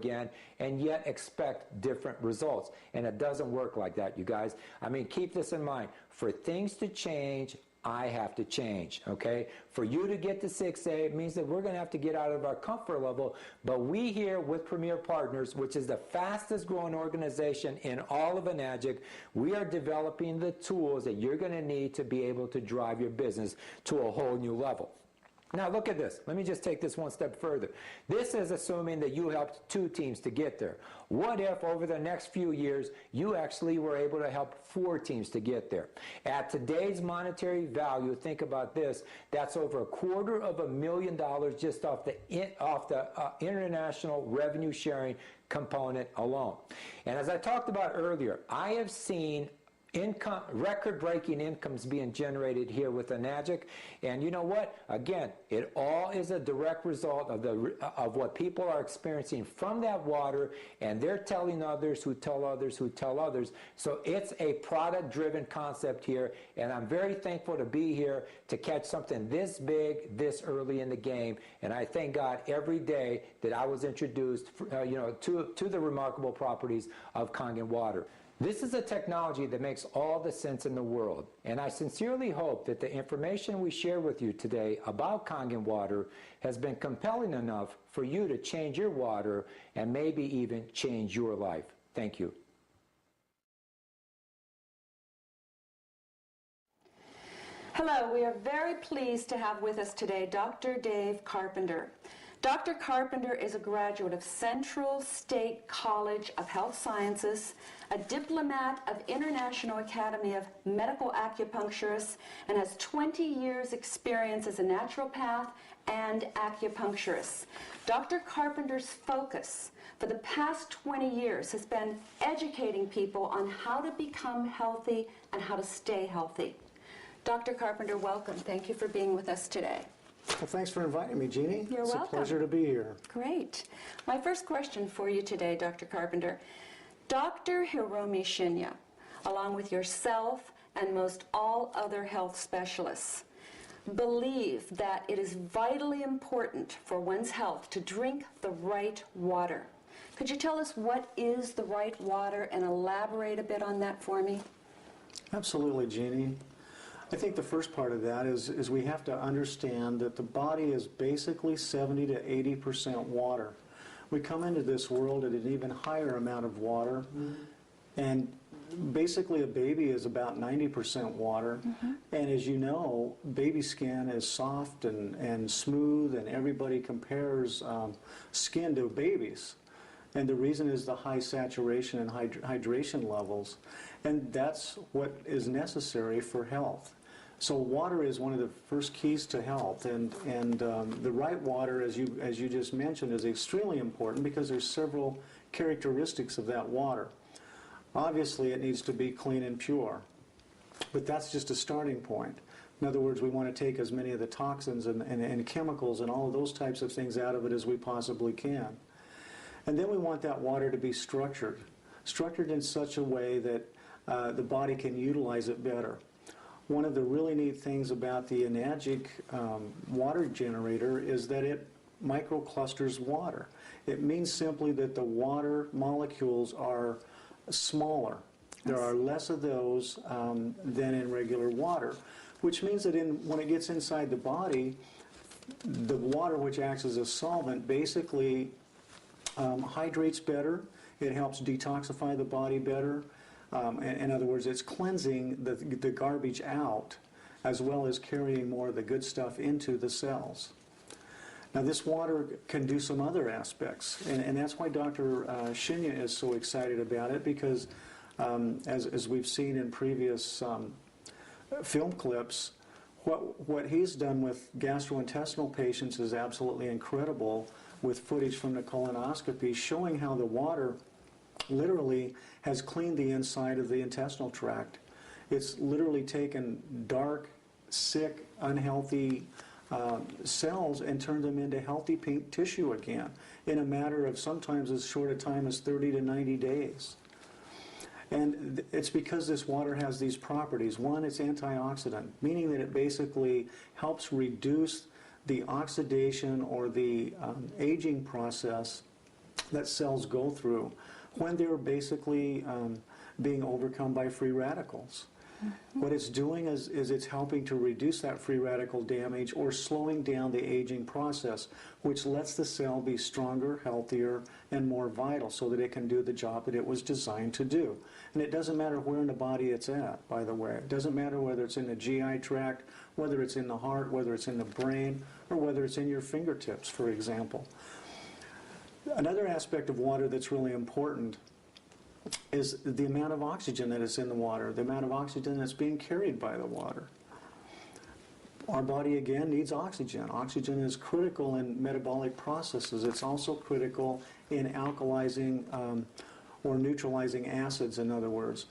again and yet expect different results. And it doesn't work like that, you guys. I mean, keep this in mind. For things to change, I have to change, okay? For you to get to 6A, it means that we're going to have to get out of our comfort level. But we here with Premier Partners, which is the fastest growing organization in all of Enagic, we are developing the tools that you're going to need to be able to drive your business to a whole new level. Now look at this. Let me just take this one step further. This is assuming that you helped 2 teams to get there. What if over the next few years you actually were able to help 4 teams to get there? At today's monetary value, think about this, that's over $250,000 just off the international revenue sharing component alone. And as I talked about earlier, I have seen record-breaking incomes being generated here with Enagic, and you know what? Again, it all is a direct result of what people are experiencing from that water, and they're telling others who tell others who tell others. So it's a product-driven concept here, and I'm very thankful to be here to catch something this big, this early in the game. And I thank God every day that I was introduced, to the remarkable properties of Kangen Water. This is a technology that makes all the sense in the world, and I sincerely hope that the information we share with you today about Kangen Water has been compelling enough for you to change your water and maybe even change your life. Thank you. Hello, we are very pleased to have with us today Dr. Dave Carpenter. Dr. Carpenter is a graduate of Central State College of Health Sciences, a diplomat of International Academy of Medical Acupuncturists, and has 20 years experience as a naturopath and acupuncturist. Dr. Carpenter's focus for the past 20 years has been educating people on how to become healthy and how to stay healthy. Dr. Carpenter, welcome. Thank you for being with us today. Well, thanks for inviting me, Jeannie. You're welcome. It's a pleasure to be here. Great. My first question for you today, Dr. Carpenter. Dr. Hiromi Shinya, along with yourself and most all other health specialists, believe that it is vitally important for one's health to drink the right water. Could you tell us what is the right water and elaborate a bit on that for me? Absolutely, Jeannie. I think the first part of that is we have to understand that the body is basically 70 to 80% water. We come into this world at an even higher amount of water, and basically a baby is about 90% water, and as you know, baby skin is soft and smooth, and everybody compares skin to babies. And the reason is the high saturation and hydration levels, and that's what is necessary for health. So water is one of the first keys to health, and the right water, as you just mentioned, is extremely important because there's several characteristics of that water. Obviously, it needs to be clean and pure, but that's just a starting point. In other words, we want to take as many of the toxins and chemicals and all of those types of things out of it as we possibly can. And then we want that water to be structured in such a way that the body can utilize it better. One of the really neat things about the Enagic water generator is that it microclusters water. It means simply that the water molecules are smaller. There are less of those than in regular water, which means that when it gets inside the body, the water, which acts as a solvent, basically hydrates better. It helps detoxify the body better. In other words, it's cleansing the garbage out as well as carrying more of the good stuff into the cells. Now this water can do some other aspects, and that's why Dr. Shinya is so excited about it, because as we've seen in previous film clips, what he's done with gastrointestinal patients is absolutely incredible, with footage from the colonoscopy showing how the water literally has cleaned the inside of the intestinal tract. It's literally taken dark, sick, unhealthy cells and turned them into healthy pink tissue again in a matter of sometimes as short a time as 30 to 90 days. And it's because this water has these properties. One, it's antioxidant, meaning that it basically helps reduce the oxidation or the aging process that cells go through when they're basically being overcome by free radicals. What it's doing is it's helping to reduce that free radical damage or slowing down the aging process, which lets the cell be stronger, healthier, and more vital so that it can do the job that it was designed to do. And it doesn't matter where in the body it's at, by the way. It doesn't matter whether it's in the GI tract, whether it's in the heart, whether it's in the brain, or whether it's in your fingertips, for example. Another aspect of water that's really important is the amount of oxygen that is in the water, the amount of oxygen that's being carried by the water. Our body, again, needs oxygen. Oxygen is critical in metabolic processes. It's also critical in alkalizing or neutralizing acids, in other words.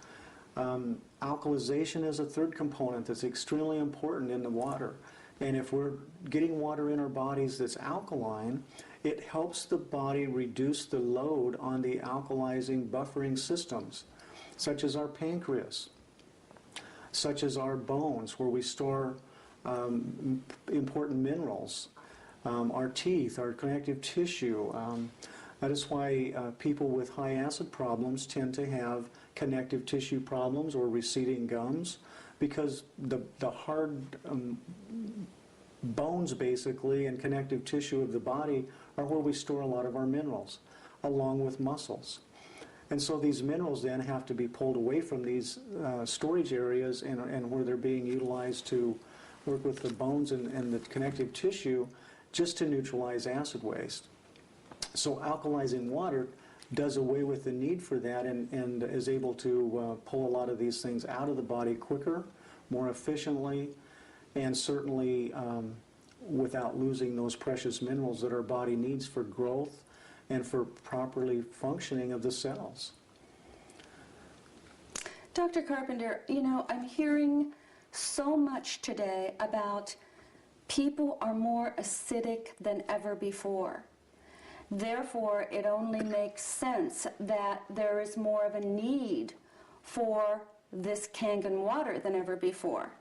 Alkalization is a third component that's extremely important in the water. And if we're getting water in our bodies that's alkaline, it helps the body reduce the load on the alkalizing buffering systems, such as our pancreas, such as our bones, where we store important minerals, our teeth, our connective tissue. That is why people with high acid problems tend to have connective tissue problems or receding gums, because the hard bones, basically, and connective tissue of the body are where we store a lot of our minerals, along with muscles. And so these minerals then have to be pulled away from these storage areas and where they're being utilized to work with the bones and the connective tissue just to neutralize acid waste. So alkalizing water does away with the need for that and is able to pull a lot of these things out of the body quicker, more efficiently, and certainly without losing those precious minerals that our body needs for growth and for properly functioning of the cells. Dr. Carpenter, you know, I'm hearing so much today about people are more acidic than ever before. Therefore, it only makes sense that there is more of a need for this Kangen water than ever before.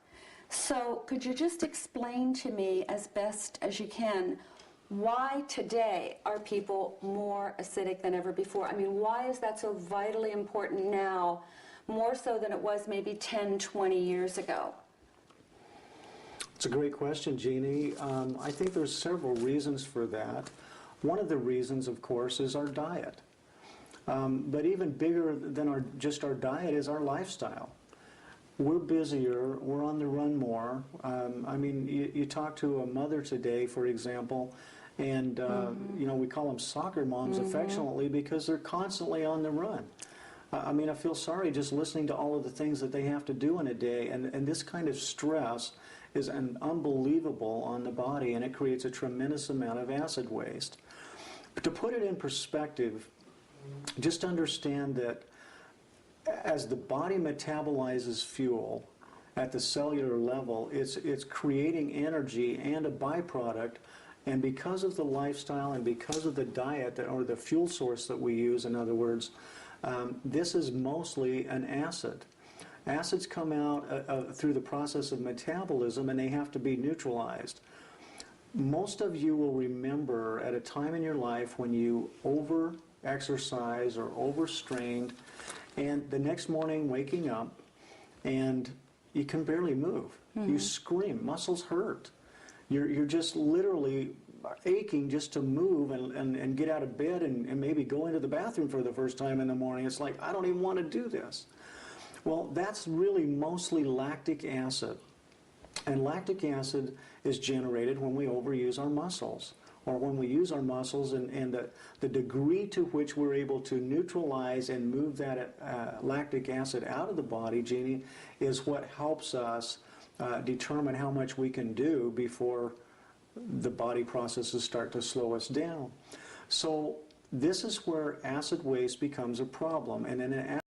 So could you just explain to me as best as you can why today are people more acidic than ever before? I mean, why is that so vitally important now, more so than it was maybe 10, 20 years ago? It's a great question, Jeannie. I think there's several reasons for that. One of the reasons, of course, is our diet. But even bigger than just our diet is our lifestyle. We're busier, we're on the run more. I mean, you talk to a mother today, for example, and you know, we call them soccer moms affectionately because they're constantly on the run. I mean, I feel sorry just listening to all of the things that they have to do in a day, and this kind of stress is an unbelievable on the body, and it creates a tremendous amount of acid waste. But to put it in perspective, just understand that as the body metabolizes fuel at the cellular level, it's creating energy and a byproduct, and because of the lifestyle and because of the diet or the fuel source that we use, in other words, this is mostly an acid. Acids come out through the process of metabolism, and they have to be neutralized. Most of you will remember at a time in your life when you over-exercise or overstrained, and the next morning waking up and you can barely move. You scream, muscles hurt. You're just literally aching just to move and get out of bed and maybe go into the bathroom for the first time in the morning. It's like, I don't even want to do this. Well, that's really mostly lactic acid. And lactic acid is generated when we overuse our muscles, or when we use our muscles, and the degree to which we're able to neutralize and move that lactic acid out of the body, Jeannie, is what helps us determine how much we can do before the body processes start to slow us down. So this is where acid waste becomes a problem. And in an